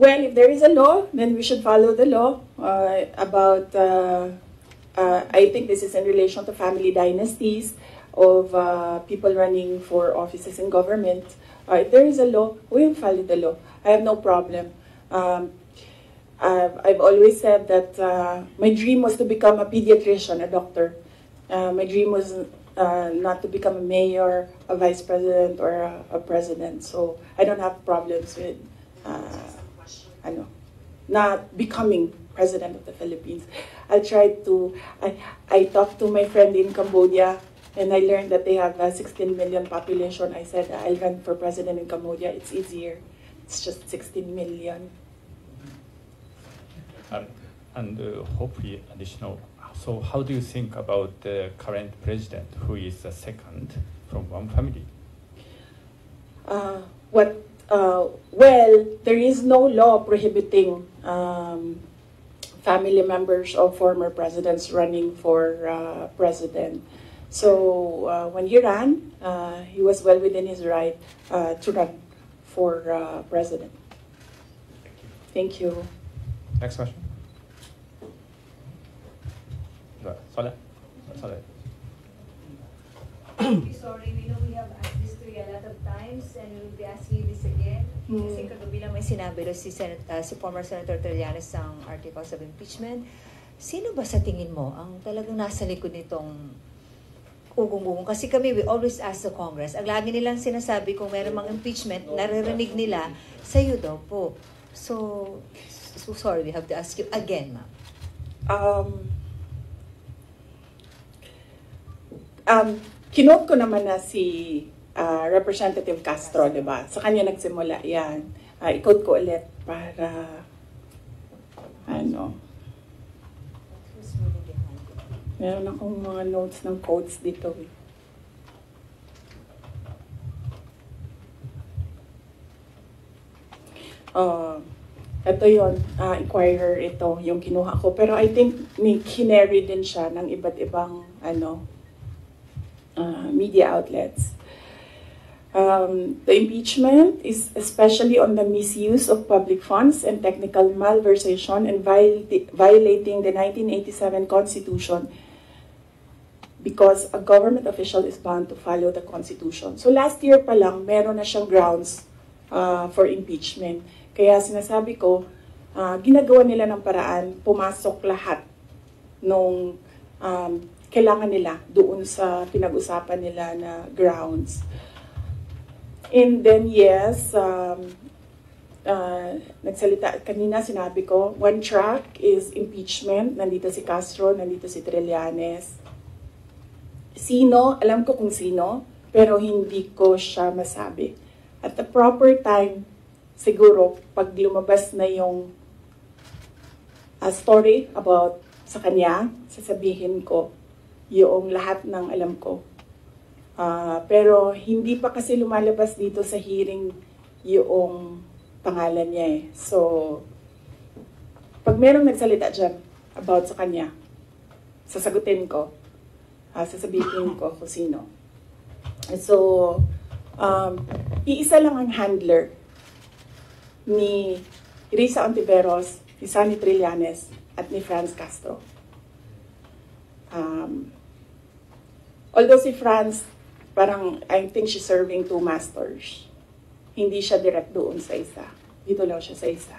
if there is a law, then we should follow the law I think this is in relation to family dynasties of people running for offices in government. If there is a law, we will follow the law. I have no problem. I've always said that my dream was to become a pediatrician, a doctor. My dream was not to become a mayor, a vice president, or a president. So I don't have problems with not becoming president of the Philippines. I talked to my friend in Cambodia, and I learned that they have a 16 million population. I said, I'll run for president in Cambodia. It's easier. It's just 16 million. And hopefully additional. So how do you think about the current president, who is the second from one family? Well, there is no law prohibiting family members of former presidents running for president. So when he ran, he was well within his right to run for president. Thank you. Next question. Sola. Sorry, we know we have asked this to you a lot of times and we'll be asking you this again. Kasi kagabi lang may sinabi si former Senator Trillanes ng articles of impeachment. Sino ba sa tingin mo ang talagang nasa likod nitong ugong-ugong? Kasi kami, we always ask the Congress. Ang lagi nilang sinasabi kung meron mang impeachment, naririnig nila, sa'yo daw po. So sorry, we have to ask you again, ma'am. Kinote ko naman na si Representative Castro, di ba? Sa kanya nagsimula yan. I-quote ko ulit para meron akong mga notes ng quotes dito. ito yon, Inquirer ito, yung kinuha ko. Pero I think kinary din siya ng iba't ibang media outlets. The impeachment is especially on the misuse of public funds and technical malversation and violating the 1987 Constitution because a government official is bound to follow the Constitution. So last year pa lang, meron na siyang grounds for impeachment. Kaya sinasabi ko, ginagawa nila ng paraan, pumasok lahat nung kailangan nila doon sa pinag-usapan nila na grounds. And then yes, nagsalita, kanina sinabi ko, one track is impeachment. Nandito si Castro, nandito si Trillanes. Sino, alam ko kung sino, pero hindi ko siya masabi. At the proper time, siguro, pag lumabas na yung story about sa kanya, sasabihin ko yung lahat ng alam ko. Pero hindi pa kasi lumalabas dito sa hearing yung pangalan niya eh. So, pag merong nagsalita dyan about sa kanya, sasagutin ko, sasabihin ko kung sino. So, iisa lang ang handler ni Risa Ontiveros, ni Sonny Trillanes, at ni Franz Castro. Although si Franz, parang I think she's serving two masters. Hindi siya direct doon sa isa. Dito lang siya sa isa.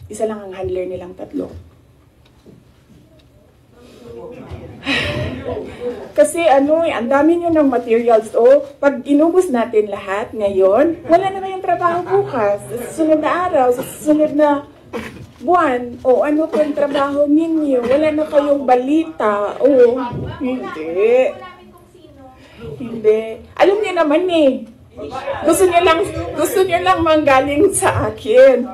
Isa lang ang handler nilang tatlo. Kasi ang dami nyo ng materials. Pag inubos natin lahat ngayon, wala na kayong trabaho bukas. Sa susunod na araw, sa susunod na buwan, ano po yung trabaho ninyo? Wala na kayong balita. Hindi. Hindi. Alam niyo naman eh. Gusto niyo lang manggaling sa akin.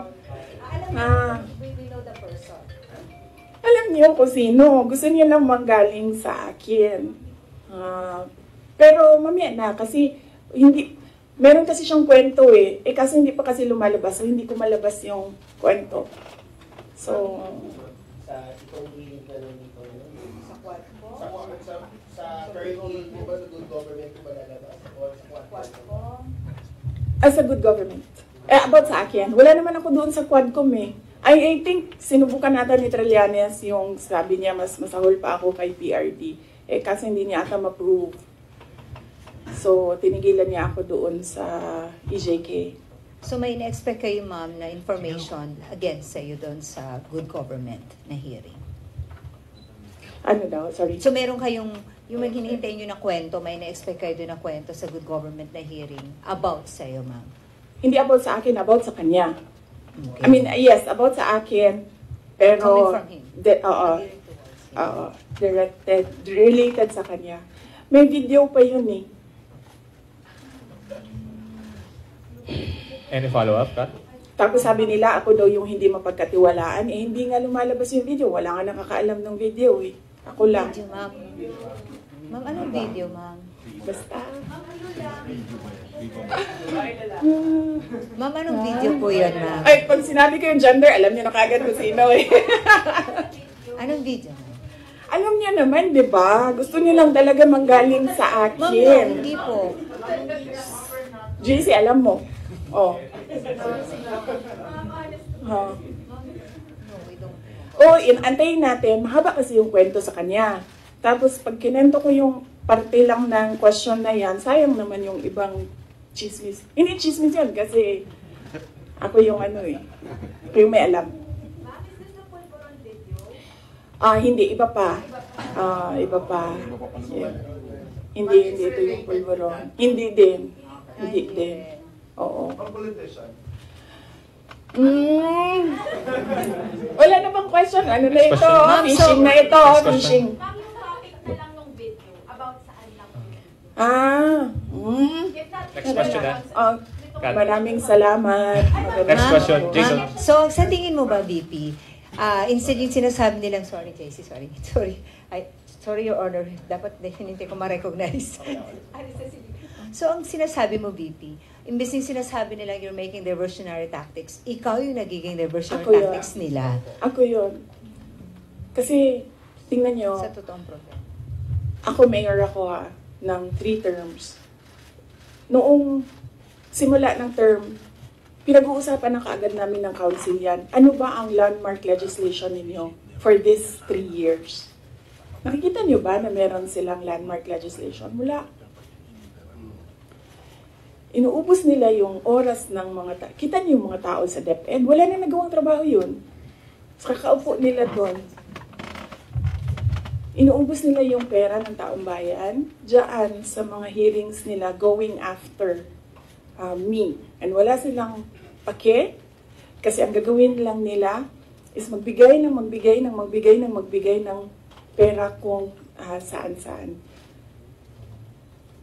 Alam niyo kung sino. Gusto niyo lang manggaling sa akin. Pero mamaya na kasi meron kasi siyang kwento eh. Kasi hindi pa kasi lumalabas. So hindi ko malabas yung kwento. So, itong hearing na lang dito sa quad po? Sa third hearing po ba sa good government po ba lalabas? O sa quad po? Sa good government. About sa akin. Wala naman ako doon sa quadcom eh. I think sinubukan natin ni Trillanes yung sabi niya mas masahol pa ako kay PRD. Kasi hindi niya ata ma-prove. So, tinigilan niya ako doon sa EJK. So may na-expect kayo, ma'am, na information against sa'yo doon sa good government na hearing? Ano daw? Sorry. So meron kayong, yung hinihintay nyo na kwento, may na-expect kayo doon na kwento sa good government na hearing about sa'yo, ma'am? Hindi about sa akin, about sa kanya. Okay. I mean, yes, about sa akin. Pero, coming from him? Related sa kanya. May video pa yun eh. Any follow-up, Kat? Tapos sabi nila, ako daw yung hindi mapagkatiwalaan. Hindi nga lumalabas yung video. Wala nga nakakaalam ng video eh. Ako lang. Video, ma'am. Ma'am, anong video, ma'am? Basta. Ma'am, anong video po yun, ma'am? Ay, pag sinabi ko yung gender, alam niyo na kagad kung sino eh. Anong video? Alam niyo naman, di ba? Gusto niyo lang talaga manggaling sa akin. Ma'am, hindi po. JC, alam mo. Antayin natin. Mahaba kasi yung kwento sa kanya. Tapos pag kinento ko yung parte lang ng question na yan, sayang naman yung ibang chismis. Hindi chismis yun kasi ako yung ako yung may alam. Hindi. Iba pa. Iba pa. Yeah. Hindi ito yung pulveron. Hindi din. Oo. Wala na bang question? Ano na ito? Fishing na ito. Fishing. Ma'am, yung topic na lang ng video about saan lang. Next question na. Maraming salamat. Next question, Jason. So, sa tingin mo ba, VP, instead yung sinasabi nilang, sorry, JC, sorry, Your Honor, dapat hindi ko ma-recognize. So, ang sinasabi mo, VP, imbes yung sinasabi nila you're making diversionary tactics, ikaw yung nagiging diversionary Ako yun. tactics nila. Ako yun. Kasi, tingnan nyo, Sa totoong problema. ako mayor ako ng 3 terms. Noong simula ng term, pinag-uusapan na kaagad namin ng council yan. Ano ba ang landmark legislation ninyo for this 3 years? Nakikita niyo ba na meron silang landmark legislation? Wala. Inuubos nila yung oras ng mga tao. Kita niyo yung mga tao sa DepEd, wala na nagawang trabaho yun. So, kakaupo nila doon. Inuubos nila yung pera ng taong bayan diyan sa mga hearings nila going after me. And wala silang pake kasi ang gagawin lang nila is magbigay ng pera kung saan-saan.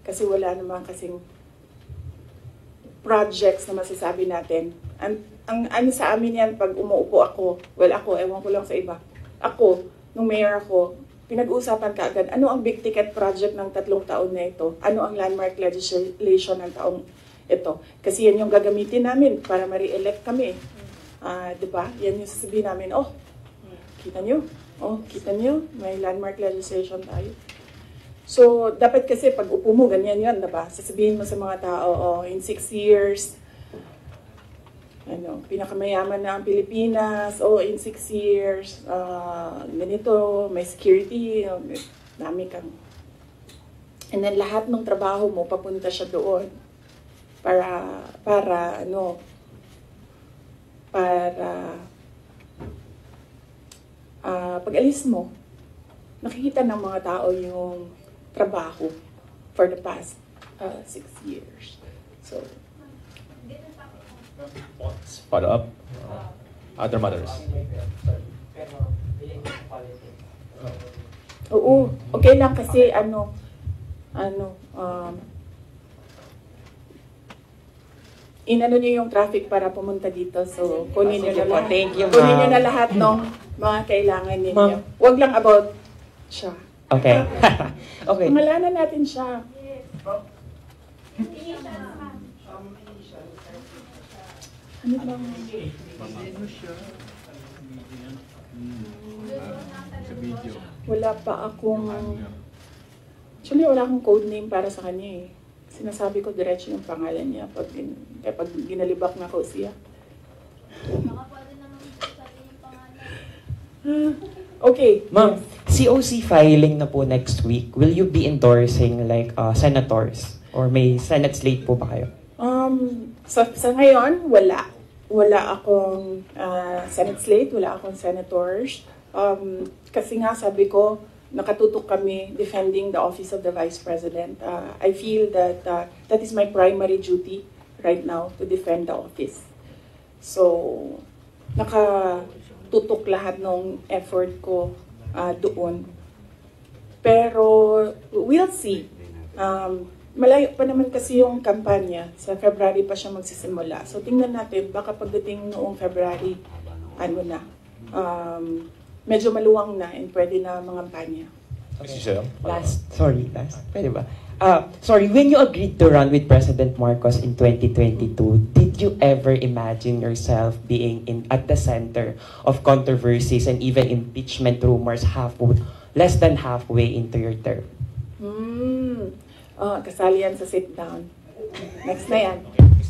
Kasi wala naman kasing projects na masasabi natin. Ang ano sa amin yan pag umuupo ako, ewan ko lang sa iba. Ako, nung mayor ako, pinag-uusapan kaagad, ano ang big ticket project ng 3 taon na ito? Ano ang landmark legislation ng taong ito? Kasi yan yung gagamitin namin para ma-re-elect kami. Diba? Yan yung sasabihin namin, kita nyo, may landmark legislation tayo. So, dapat kasi pag upo mo, ganyan yun, diba? Sasabihin mo sa mga tao, in 6 years, pinakamayaman na ang Pilipinas, in 6 years, ganito, may security, dami kang. And then lahat ng trabaho mo, papunta siya doon para pag-alis mo, nakikita ng mga tao yung trabaho for the past 6 years. So, Follow up. Other matters. oo, okay lang kasi inano niyo yung traffic para pumunta dito. So, kunin niyo na lahat. Thank you, ma'am. Kunin niyo na lahat ng mga kailangan ninyo. Ma'am. Wag lang about siya. Okay. Okay. Pangalanan natin siya. Ano bang? Wala pa akong... Actually, wala akong code name para sa kanya eh. Sinasabi ko diretso yung pangalan niya pag ginalibak na ko siya. Okay. Ma'am, COC filing na po next week. Will you be endorsing like senators? Or may Senate slate po ba kayo? Sa ngayon, wala. Wala akong Senate slate, wala akong senators. Kasi nga sabi ko, nakatutok kami defending the office of the Vice President. I feel that that is my primary duty right now, to defend the office. So, nakatutok lahat ng effort ko doon. Pero, we'll see. Malayo pa naman kasi yung kampanya. Sa February pa siya magsisimula. So, tingnan natin, baka pagdating noong February, medyo maluwang na and pwede na mangampanya. Okay. Last. Pwede ba? Sorry, when you agreed to run with President Marcos in 2022, did you ever imagine yourself being at the center of controversies and even impeachment rumors less than halfway into your term? Kasali yan sa sit down. Next na yan.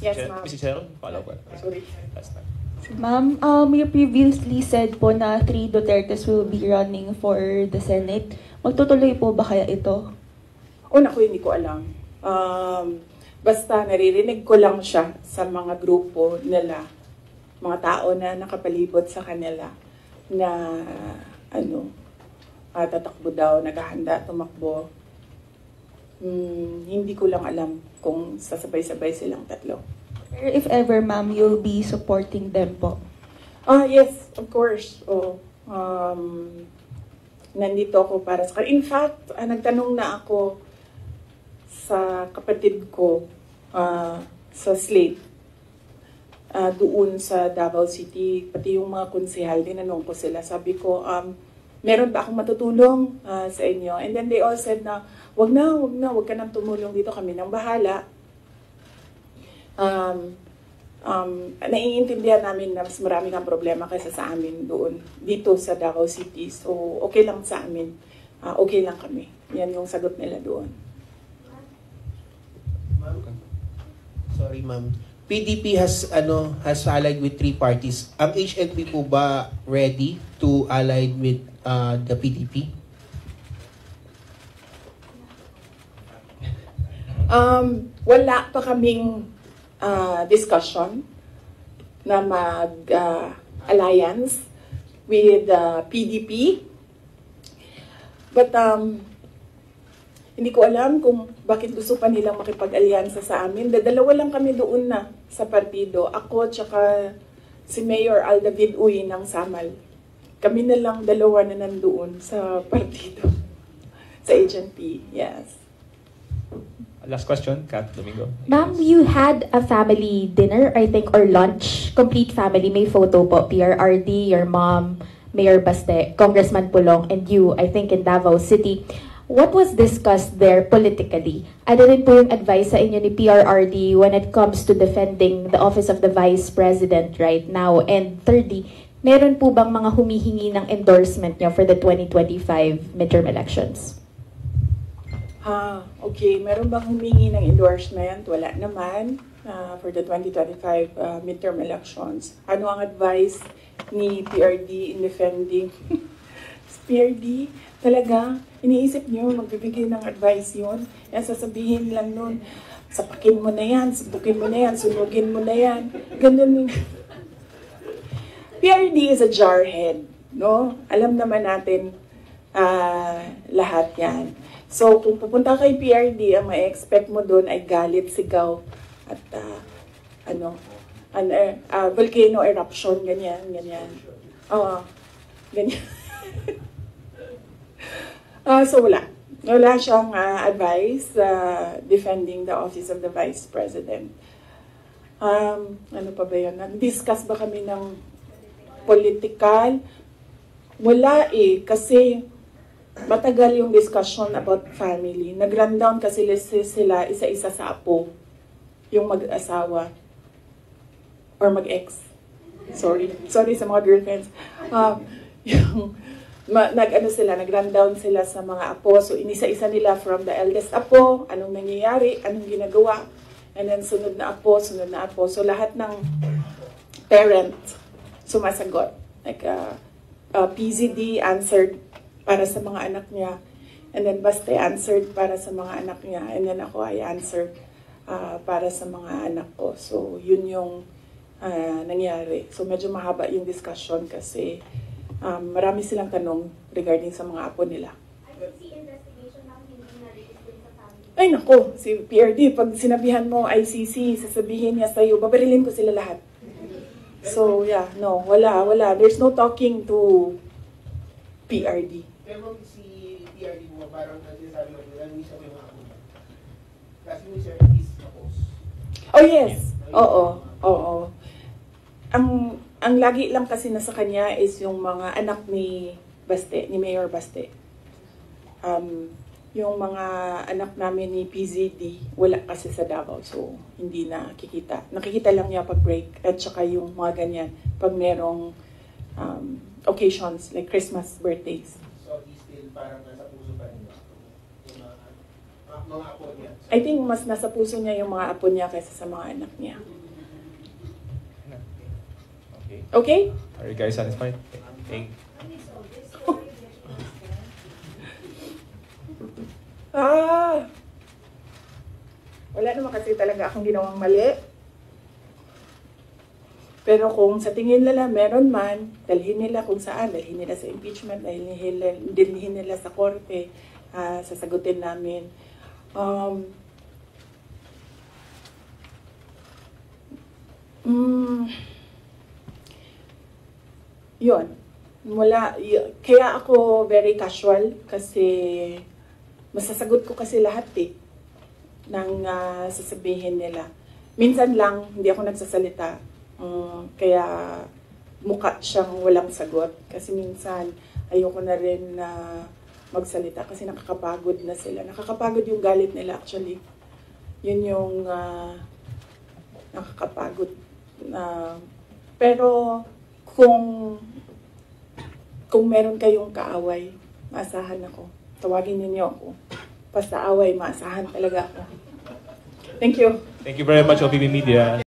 Yes, ma'am. Mrs. Cheryl, follow up. Sorry. Last time. Ma'am, you previously said po na 3 Dutertes will be running for the Senate. Magtutuloy po ba kaya ito? Ako hindi ko alam. Basta naririnig ko lang siya sa mga grupo nila, mga tao na nakapalibot sa kanila na tatakbo daw, naghahanda, tumakbo. Hindi ko lang alam kung sasabay-sabay silang tatlo. If ever, ma'am, you'll be supporting them po? Yes, of course. Nandito ako para sa kanila. In fact, nagtanong na ako sa kapatid ko sa slate doon sa Davao City, pati yung mga konsehal, tinanong ko sila. Sabi ko, meron ba akong matutulong sa inyo? And then they all said na, wag ka nang tumulong dito, kami nang bahala. naiintindihan namin na mas marami kang problema kaysa sa amin doon, dito sa Davao City. So, okay lang sa amin. Okay lang kami. Yan yung sagot nila doon. Sorry, ma'am. PDP has allied with 3 parties. Ang HNP po ba ready to ally with the PDP? Wala pa kaming discussion na mag-alliance with PDP. But hindi ko alam kung bakit gusto pa nilang makipag-alyansa sa amin. Dalawa lang kami doon na sa partido. Ako tsaka si Mayor Aldavid Uy ng Samal. Kami na lang dalawa na nandoon sa partido. Sa HNP, yes. Last question, Kat Domingo. Ma'am, you had a family dinner, I think, or lunch. Complete family. May photo po. PRRD, your mom, Mayor Baste, Congressman Pulong, and you, I think, in Davao City. What was discussed there politically? Ano rin po yung advice sa inyo ni PRRD when it comes to defending the office of the Vice President right now? And thirdly, meron po bang mga humihingi ng endorsement nyo for the 2025 midterm elections? Okay. Meron bang humingi ng endorsement? Wala naman for the 2025 midterm elections. Ano ang advice ni PRD in defending? PRD, talaga, iniisip nyo, magbibigay ng advice yun. Yan, sasabihin lang nun, sapakin mo na yan, sabukin mo na yan, sunugin mo na yan. Ganun. PRD is a jarhead, no? Alam naman natin lahat yan. So, kung pupunta kay PRD, ang ma-expect mo doon ay galit, sigaw, at volcano eruption, ganyan. Ganyan. So wala siyang advice defending the office of the Vice President. Ano pa ba yun? Nag-discuss ba kami ng political? Wala kasi matagal yung discussion about family. Nag-rundown kasi sila isa-isa sa apo, yung mag-asawa or mag-ex. Sorry sa mga girlfriends. Nag-rundown sila sa mga apo. So, inisa-isa nila from the eldest apo, anong nangyayari, anong ginagawa, and then sunod na apo. So, lahat ng parent sumasagot. Like, PZD answered para sa mga anak niya, and then Baste answered para sa mga anak niya, and then ako ay answered para sa mga anak ko. So, yun yung nangyari. So, medyo mahaba yung discussion kasi marami silang tanong regarding sa mga apo nila. Ay nako, si PRD, pag sinabihan mo ICC, sasabihin niya sa'yo, babarilin ko sila lahat. So yeah, no, wala. There's no talking to PRD. Pero si PRD mo, parang nagsasabi mo, nangisa mo yung mga apo. Kasi mo siya is tapos. Oh yes, oo. Ang lagi lang kasi nasa kanya is yung mga anak ni Baste, ni Mayor Baste. Yung mga anak namin ni PZD, wala kasi sa Davao, so hindi nakikita. Nakikita lang niya pag break, at saka yung mga ganyan, pag merong occasions like Christmas, birthdays. So he's still parang nasa puso pa niya? Yung mga apo niya? I think mas nasa puso niya yung mga apo niya kaysa sa mga anak niya. Okay? Are you guys satisfied? Thank you. Wala naman kasi talaga akong ginawang mali. Pero kung sa tingin nila meron man, dalhin nila kung saan, dalhin nila sa impeachment, dalhin nila sa korte, sasagutin namin. Yun. Kaya ako very casual kasi masasagot ko kasi lahat ng sasabihin nila. Minsan lang, hindi ako nagsasalita. Kaya mukha siyang walang sagot. Kasi minsan, ayoko na rin magsalita kasi nakakapagod na sila. Nakakapagod yung galit nila actually. Yun yung nakakapagod. Pero kung meron kayong kaaway, maasahan ako. Tawagin niyo ako. Basta away, maasahan talaga ako. Thank you. Thank you very much, OPP Media.